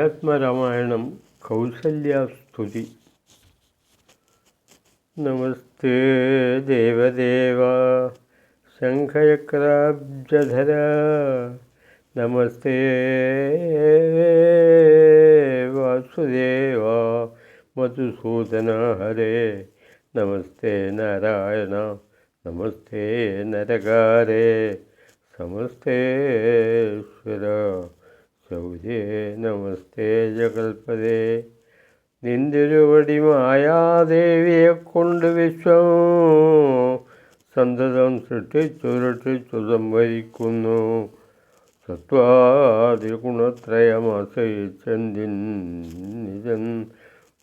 ആത്മരാമായണം കൗസല്യാസ്തുതി. നമസ്തേ ദേവദേവ ശംഖചക്രാബ്ജധര, നമസ്തേ വാസുദേവ മധുസൂദന ഹരേ, നമസ്തേ നാരായണ നമസ്തേ നരകാരേ, സമസ്തേശ്വര ശൗര്യേ നമസ്തേ ജഗൽപദേ. നിന്തിരുവടി മായാദേവിയെ കൊണ്ട് വിശ്വം സന്തതം സൃഷ്ടിച്ചു സംവരിക്കുന്നു. സത്വാദിഗുണത്രയമാശ്രയിച്ചെന്തിൻ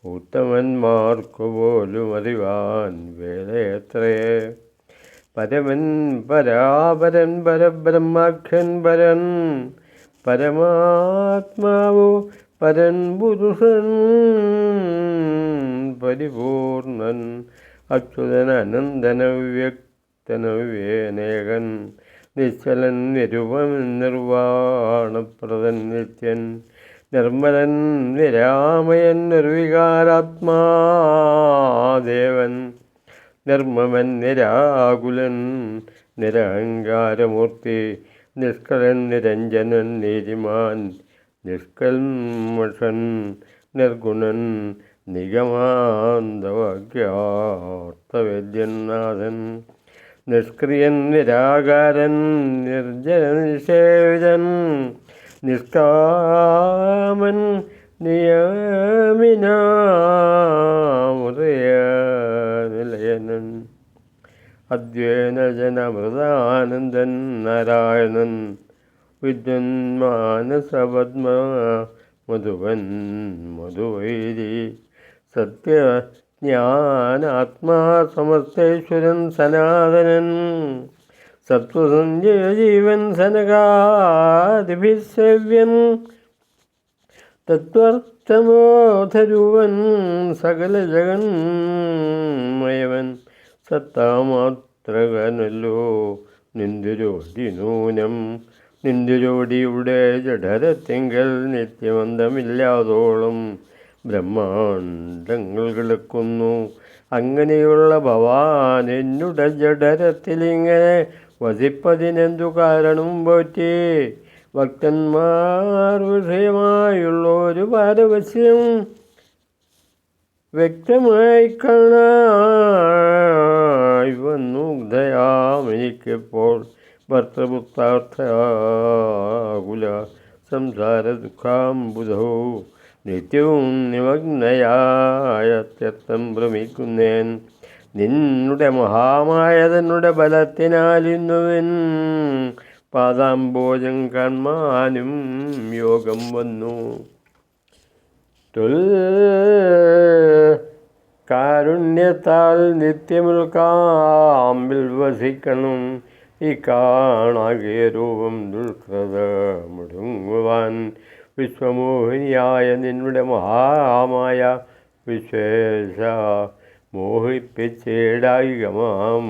ഉത്തമന്മാർക്കു പോലും അറിവാൻ വേദയത്രേ. പരമൻ പരാപരൻ പരബ്രഹ്മാഖ്യൻ പരൻ പരമാത്മാവു പരൻ പുരുഷൻ പരിപൂർണൻ അച്യുതൻ അനന്തനവ്യക്തനവ്യേനേകൻ നിശ്ചലൻ നിരുപമൻ നിർവാണപ്രദൻ നിത്യൻ നിർമ്മലൻ നിരാമയൻ നിർവികാരാത്മാദേവൻ നിർമ്മമൻ നിരാകുലൻ നിരഹങ്കാരമൂർത്തി നിഷ്കളൻ നിരഞ്ജനൻ നീതിമാൻ നിഷ്കൽമഷൻ നിർഗുണൻ നിഗമാന്തവാക്യാർത്ഥവേദ്യൻ നാഥൻ നിഷ്ക്രിയൻ നിരാകാരൻ നിർജ്ജനൻ നിഷേവിതൻ നിഷ്കാമൻ നിയമിനാമൃതനിലയനൻ അദ്വൈനജനമൃതാനന്ദൻ നാരായണൻ വിദ്വൻ മാനസപദ്മ മധുവൻ മധുവൈരി സത്യജ്ഞാനാത്മാ സമസ്തേശ്വരൻ സനാതനൻ സത്വസഞ്ജയജീവൻ സനകാദിഭിസേവ്യൻ തത്വർത്ഥമോധരുവൻ സകല ജഗന്മയവൻ സത്താമാത്രകനല്ലോ നിന്തിരോടി നൂനം നിന്തിരോടിയുടെ ജഠരത്തിങ്കൽ നിത്യമന്തമില്ലാതോളം ബ്രഹ്മാണ്ടങ്ങൾ കിടക്കുന്നു. അങ്ങനെയുള്ള ഭവാൻ എന്നുടെ ജഠരത്തിലിങ്ങനെ വസിപ്പതിനെന്തു കാരണം പോറ്റി? ഭക്തന്മാർ വിഷയമായുള്ള ഒരു പാരവശ്യം വ്യക്തമായി കാണായി വന്നു. ദയാമെനിക്കിപ്പോൾ ഭർത്തൃപുത്രാർത്ഥകുല സംസാര ദുഃഖാംബുധോ നിത്യവും നിമഗ്നയായ അത്യർത്ഥം ഭ്രമിക്കുന്നേൻ. നിന്നുടെ മഹാമായ തന്നുടെ ബലത്തിനാലിന്നുവൻ പാദാംബോജം കാൺമാനും യോഗം വന്നു. കാരുണ്യത്താൽ നിത്യമുൽക്കാമ്പിൽ വസിക്കണം. ഈ കാണാകിയ രൂപം ദുഷ്കൃത മുടങ്ങുവാൻ വിശ്വമോഹിനിയായ നിന്നുടെ മഹാമായ വിശേഷ മോഹിപ്പിച്ചേടായികമാം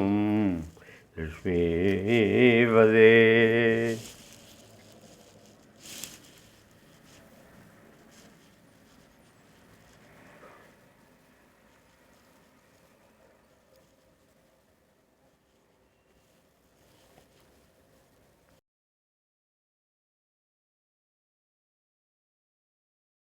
ലക്ഷ്മീപദേ.